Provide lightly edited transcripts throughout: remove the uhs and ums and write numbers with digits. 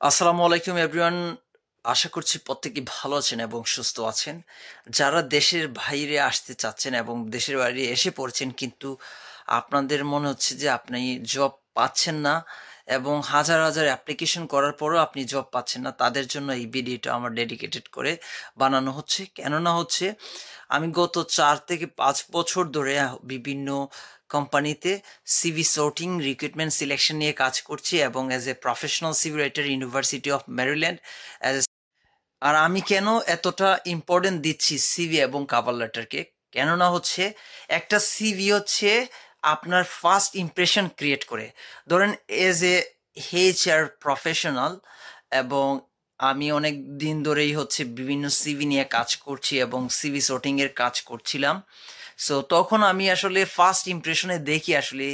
আসসালামু আলাইকুম এভরিওয়ান। আশা করছি প্রত্যেকেই ভালো আছেন এবং সুস্থ আছেন। যারা দেশের বাইরে আসতে চাচ্ছেন এবং দেশের বাইরে এসে পড়ছেন, কিন্তু আপনাদের মনে হচ্ছে যে আপনি জব পাচ্ছেন না এবং হাজার হাজার অ্যাপ্লিকেশন করার পরও আপনি জব পাচ্ছেন না, তাদের জন্য এই ভিডিওটা আমার ডেডিকেটেড করে বানানো হচ্ছে। কেননা হচ্ছে আমি গত 4 থেকে 5 বছর ধরে বিভিন্ন কোম্পানিতে সিভি সর্টিং, রিক্রুটমেন্ট, সিলেকশন নিয়ে কাজ করছি এবং as a professional CV writer, university of Maryland. আর আমি কেন এতটা ইম্পর্টেন্ট দিচ্ছি সিভি এবং কাভার লেটারকে, কেননা হচ্ছে একটা সিভি হচ্ছে আপনার ফার্স্ট ইমপ্রেশন ক্রিয়েট করে। ধরেন এজ এ HR প্রফেশনাল, এবং আমি অনেক দিন ধরেই হচ্ছে বিভিন্ন সিভি নিয়ে কাজ করছি এবং সিভি sorting এর কাজ করছিলাম। সো তখন আমি আসলে ফার্স্ট ইমপ্রেশনে দেখি আসলে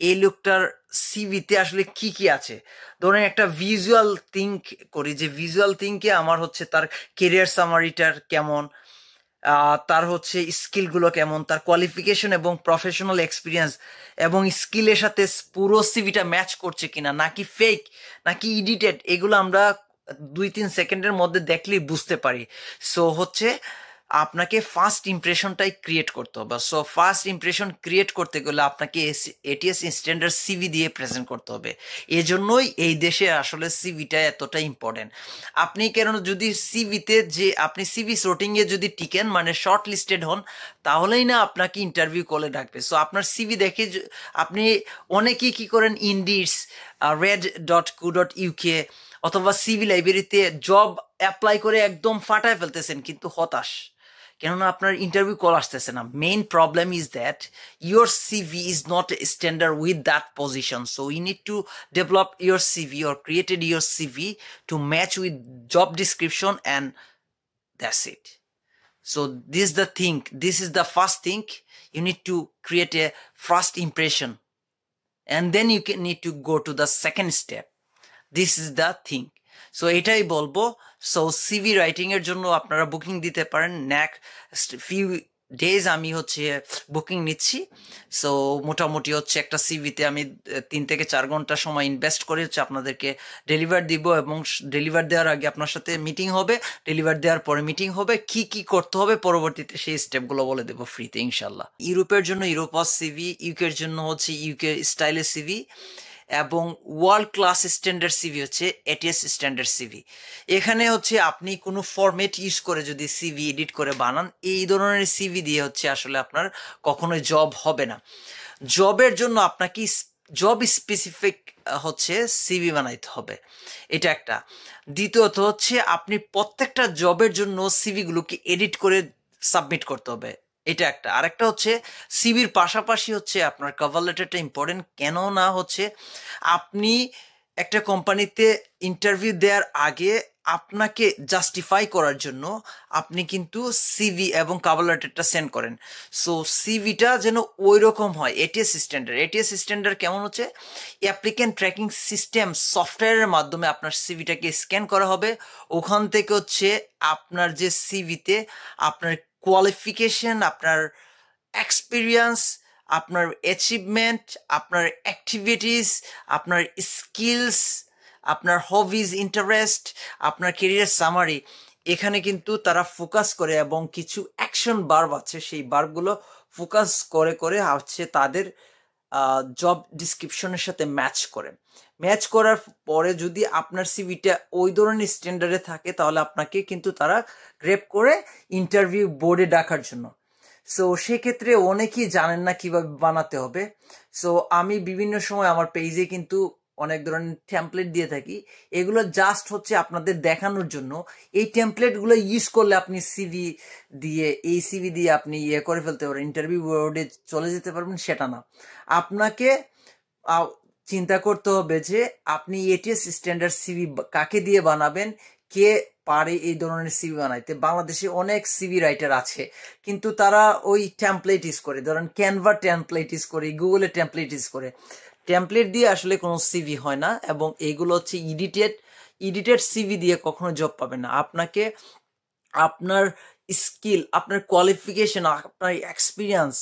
এই লোকটার সিভিতে আসলে কি কি আছে। ধরেন একটা ভিজুয়াল থিঙ্ক করি, যে ভিজুয়াল থিঙ্কে আমার হচ্ছে তার কেরিয়ার সামারিটার কেমন, তার হচ্ছে স্কিলগুলো কেমন, তার কোয়ালিফিকেশন এবং প্রফেশনাল এক্সপিরিয়েন্স এবং স্কিলের সাথে পুরো সিভিটা ম্যাচ করছে কিনা, নাকি ফেক, নাকি এডিটেড, এগুলো আমরা 2-3 সেকেন্ডের মধ্যে দেখলেই বুঝতে পারি। সো হচ্ছে আপনাকে ফার্স্ট ইমপ্রেশনটাই ক্রিয়েট করতে হবে। সো ফার্স্ট ইমপ্রেশন ক্রিয়েট করতে গেলে আপনাকে ATS স্ট্যান্ডার্ড সিভি দিয়ে প্রেজেন্ট করতে হবে। এজন্যই এই দেশে আসলে সিভিটা এতটা ইম্পর্টেন্ট। আপনি কেন যদি সিভিতে, যে আপনি সিভি sorting-এ যদি টিকেন, মানে শর্ট লিস্টেড হন, তাহলেই না আপনাকে ইন্টারভিউ কলে ডাকবে। সো আপনার সিভি দেখে আপনি অনেকেই কি করেন, ইন্ডিডস, red.co.uk অথবা সিভি লাইব্রেরিতে জব অ্যাপ্লাই করে একদম ফাটায় ফেলতেছেন, কিন্তু হতাশ, কেননা আপনার ইন্টারভিউ কল আসতেছে না। Main problem is that your CV is not standard with that position. So you need to develop your CV or created your CV to match with job description, and that's it. So this is the thing, this is the first thing. You need to create a first impression, and then you can need to go to the second step. This is the thing. So এটাই বলবো। So CV writing এর জন্য আপনারা booking দিতে পারেন। Next few days আমি হচ্ছে booking নিচ্ছি। সো মোটামুটি হচ্ছে একটা সিভিতে আমি 3 থেকে 4 ঘন্টা সময় ইনভেস্ট করে হচ্ছে আপনাদেরকে ডেলিভার দিব, এবং ডেলিভার দেওয়ার আগে আপনার সাথে মিটিং হবে, ডেলিভার দেওয়ার পরে মিটিং হবে, কি কি করতে হবে পরবর্তীতে সেই স্টেপগুলো বলে দেবো ফ্রিতে ইনশাল্লাহ। ইউরোপের জন্য ইউরোপাস সিভি, ইউকের জন্য হচ্ছে ইউকে স্টাইলের সিভি, এবং ওয়ার্ল্ড ক্লাস স্ট্যান্ডার্ড সিভি হচ্ছে ATS স্ট্যান্ডার্ড সিভি। এখানে হচ্ছে আপনি কোনো ফরম্যাট ইউজ করে যদি সিভি এডিট করে বানান, এই ধরনের সিভি দিয়ে হচ্ছে আসলে আপনার কখনোই জব হবে না। জবের জন্য আপনাকে জব স্পেসিফিক হচ্ছে সিভি বানাইতে হবে, এটা একটা। দ্বিতীয়ত হচ্ছে আপনি প্রত্যেকটা জবের জন্য সিভিগুলোকে এডিট করে সাবমিট করতে হবে, এটা একটা। আরেকটা হচ্ছে সিভির পাশাপাশি হচ্ছে আপনার কভার লেটারটা ইম্পর্টেন্ট। কেন না হচ্ছে আপনি একটা কোম্পানিতে ইন্টারভিউ দেওয়ার আগে আপনাকে জাস্টিফাই করার জন্য আপনি কিন্তু সিভি এবং কভার লেটারটা সেন্ড করেন। সো সিভিটা যেন ওই রকম হয় ATS স্ট্যান্ডার্ড। ATS স্ট্যান্ডার্ড কেমন হচ্ছে, অ্যাপ্লিক্যান্ট ট্র্যাকিং সিস্টেম সফটওয়্যারের মাধ্যমে আপনার সিভিটাকে স্ক্যান করা হবে। ওখান থেকে হচ্ছে আপনার যে সিভিতে আপনার কোয়ালিফিকেশন, আপনার এক্সপিরিয়েন্স, আপনার অ্যাচিভমেন্ট, আপনার অ্যাক্টিভিটিস, আপনার স্কিলস, আপনার হবিজ, ইন্টারেস্ট, আপনার কেরিয়ার সামারি, এখানে কিন্তু তারা ফোকাস করে এবং কিছু অ্যাকশন বার্ব আছে, সেই বার্বগুলো ফোকাস করে করে হচ্ছে তাদের জব ডিসক্রিপশনের সাথে ম্যাচ করে। ম্যাচ করার পরে যদি আপনার সিভিটা ওই ধরনের স্ট্যান্ডার্ডে থাকে, তাহলে আপনাকে কিন্তু তারা গ্রেপ করে ইন্টারভিউ বোর্ডে ডাকার জন্য। সো সেক্ষেত্রে অনেকেই জানেন না কিভাবে বানাতে হবে। সো আমি বিভিন্ন সময় আমার পেজে কিন্তু অনেক ধরনের টেমপ্লেট দিয়ে থাকি, এগুলো জাস্ট হচ্ছে আপনাদের দেখানোর জন্য। এই টেমপ্লেটগুলো ইউজ করলে আপনি সিভি দিয়ে, এই সিভি দিয়ে আপনি ইয়ে করে ফেলতে পারবেন, ইন্টারভিউ বোর্ডে চলে যেতে পারবেন, সেটা না। আপনাকে চিন্তা করতে হবে যে আপনি ATS স্ট্যান্ডার্ড সিভি কাকে দিয়ে বানাবেন, কে পারে এই ধরনের সিভি বানাইতে। বাংলাদেশে অনেক সিভি রাইটার আছে, কিন্তু তারা ওই টেমপ্লেট ইউজ করে, ধরেন ক্যানভা টেমপ্লেট ইউজ করে, গুগলে টেমপ্লেট ইউজ করে। টেমপ্লেট দিয়ে আসলে কোনো সিভি হয় না, এবং এইগুলো হচ্ছে এডিটেড সিভি দিয়ে কখনো জব পাবেন না। আপনাকে আপনার স্কিল, আপনার কোয়ালিফিকেশন, আপনার এক্সপিরিয়েন্স,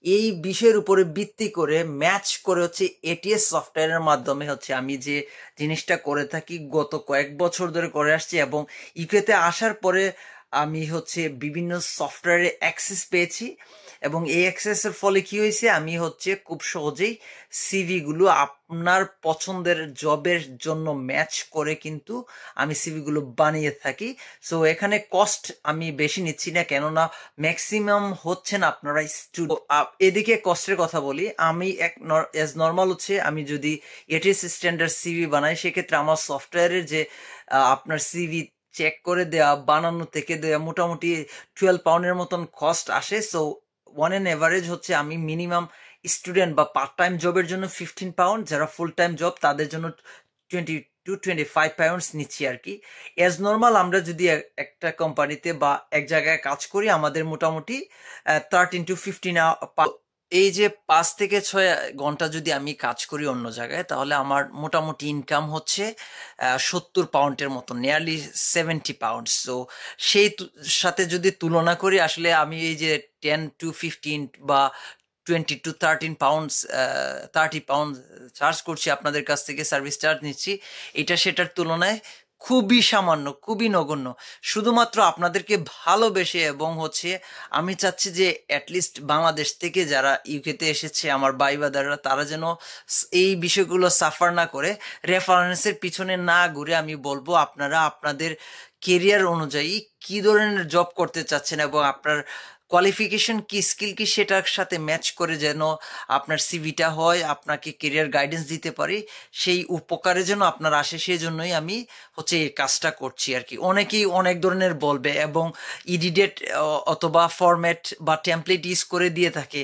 এই বিষয়ের উপরে ভিত্তি করে ম্যাচ করে হচ্ছে এটিএস সফটওয়্যারের মাধ্যমে হচ্ছে আমি যে জিনিসটা করে থাকি গত কয়েক বছর ধরে করে আসছি, এবং ইউকেতে আসার পরে আমি হচ্ছে বিভিন্ন সফটওয়্যারে অ্যাক্সেস পেয়েছি, এবং এই অ্যাক্সেসের ফলে কি হয়েছে, আমি হচ্ছে খুব সহজেই সিভিগুলো আপনার পছন্দের জবের জন্য ম্যাচ করে কিন্তু আমি সিভিগুলো বানিয়ে থাকি। সো এখানে কস্ট আমি বেশি নিচ্ছি না, কেননা ম্যাক্সিমাম হচ্ছেন আপনারা স্টুডেন্ট। এদিকে কস্টের কথা বলি, আমি এজ নর্মাল হচ্ছে আমি যদি এটিএস স্ট্যান্ডার্ড সিভি বানাই, সেক্ষেত্রে আমার সফটওয়্যারের যে আপনার সিভি চেক করে দেওয়া, বানানো থেকে দেওয়া মোটামুটি 12 পাউন্ডের মতন কস্ট আসে। সো ওয়ান এন এভারেজ হচ্ছে আমি মিনিমাম স্টুডেন্ট বা পার্ট টাইম জবের জন্য 15 পাউন্ড, যারা ফুল টাইম জব তাদের জন্য 20 to 25 পাউন্ডস নিচ্ছি আর কি। এজ নর্মাল আমরা যদি একটা কোম্পানিতে বা এক জায়গায় কাজ করি, আমাদের মোটামুটি 13 to 15 এই যে 5 থেকে 6 ঘন্টা যদি আমি কাজ করি অন্য জায়গায়, তাহলে আমার মোটামুটি ইনকাম হচ্ছে 70 পাউন্ডের মতো, নিয়ারলি 70 পাউন্ড। সো সেই সাথে যদি তুলনা করি, আসলে আমি এই যে 10 to 15 বা 20 to 13 পাউন্ডস 30 পাউন্ড চার্জ করছি আপনাদের কাছ থেকে, সার্ভিস চার্জ নিচ্ছি, এটা সেটার তুলনায় খুবই সামান্য, খুবই নগণ্য। শুধুমাত্র আপনাদেরকে ভালোবেসে, এবং হচ্ছে আমি চাচ্ছি যে অ্যাটলিস্ট বাংলাদেশ থেকে যারা ইউকেতে এসেছে আমার ভাই বাদাররা, তারা যেন এই বিষয়গুলো সাফার না করে, রেফারেন্সের পিছনে না ঘুরে, আমি বলবো আপনারা আপনাদের কেরিয়ার অনুযায়ী কি ধরনের জব করতে চাচ্ছেন এবং আপনার কোয়ালিফিকেশন কি, স্কিল কি, সেটার সাথে ম্যাচ করে যেন আপনার সিভিটা হয়, আপনাকে কেরিয়ার গাইডেন্স দিতে পারি, সেই উপকারে যেন আপনার আসে, সেই জন্যই আমি হচ্ছে এই কাজটা করছি আর কি। অনেকেই অনেক ধরনের বলবে এবং ইডিডেট অথবা ফরম্যাট বা টেমপ্লেট ইউজ করে দিয়ে থাকে।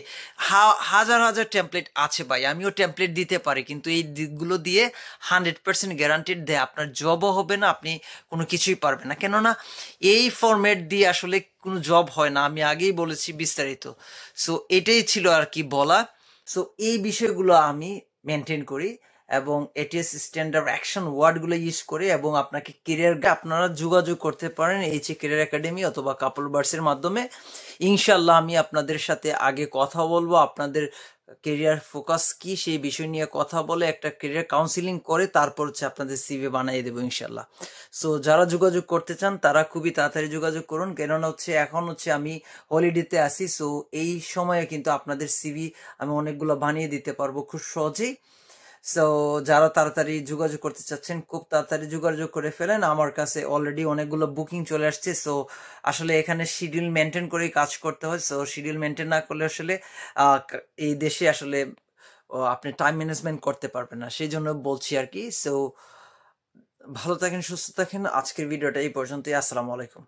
হাজার হাজার টেমপ্লেট আছে ভাই, আমিও টেমপ্লেট দিতে পারি, কিন্তু এই দিকগুলো দিয়ে 100% গ্যারান্টেড দেয় আপনার জবও হবে না, আপনি কোনো কিছুই পারবেন না, কেননা এই ফরম্যাট দিয়ে আসলে কোনো জব হয় না, আমি আগেই বলেছি বিস্তারিত। সো এটাই ছিল আর কি বলা। সো এই বিষয়গুলো আমি মেনটেন করি এবং এটিএস স্ট্যান্ডার্ড অ্যাকশন ওয়ার্ডগুলো ইউজ করে, এবং আপনাকে কেরিয়ার আপনারা যোগাযোগ করতে পারেন এইচ কেরিয়ার একাডেমি অথবা কাপল বার্সের মাধ্যমে। ইনশাল্লাহ আমি আপনাদের সাথে আগে কথা বলবো, আপনাদের কেরিয়ার ফোকাস কি সেই বিষয় নিয়ে কথা বলে একটা কেরিয়ার কাউন্সিলিং করে তারপর হচ্ছে আপনাদের সিভি বানিয়ে দেবো ইনশাল্লাহ। সো যারা যোগাযোগ করতে চান তারা খুবই তাড়াতাড়ি যোগাযোগ করুন, কেননা হচ্ছে এখন হচ্ছে আমি হলিডেতে আসি। সো এই সময়ে কিন্তু আপনাদের সিভি আমি অনেকগুলো বানিয়ে দিতে পারবো খুব সহজেই। সো যারা তাড়াতাড়ি যোগাযোগ করতে চাচ্ছেন খুব তাড়াতাড়ি যোগাযোগ করে ফেলেন, আমার কাছে অলরেডি অনেকগুলো বুকিং চলে আসছে। সো আসলে এখানে শিডিউল মেনটেন করেই কাজ করতে হয়। সো শিডিউল মেনটেন না করলে আসলে এই দেশে আসলে আপনি টাইম ম্যানেজমেন্ট করতে পারবেন না, সেই জন্য বলছি আর কি। সো ভালো থাকেন, সুস্থ থাকেন, আজকের ভিডিওটা এই পর্যন্তই। আসসালামু আলাইকুম।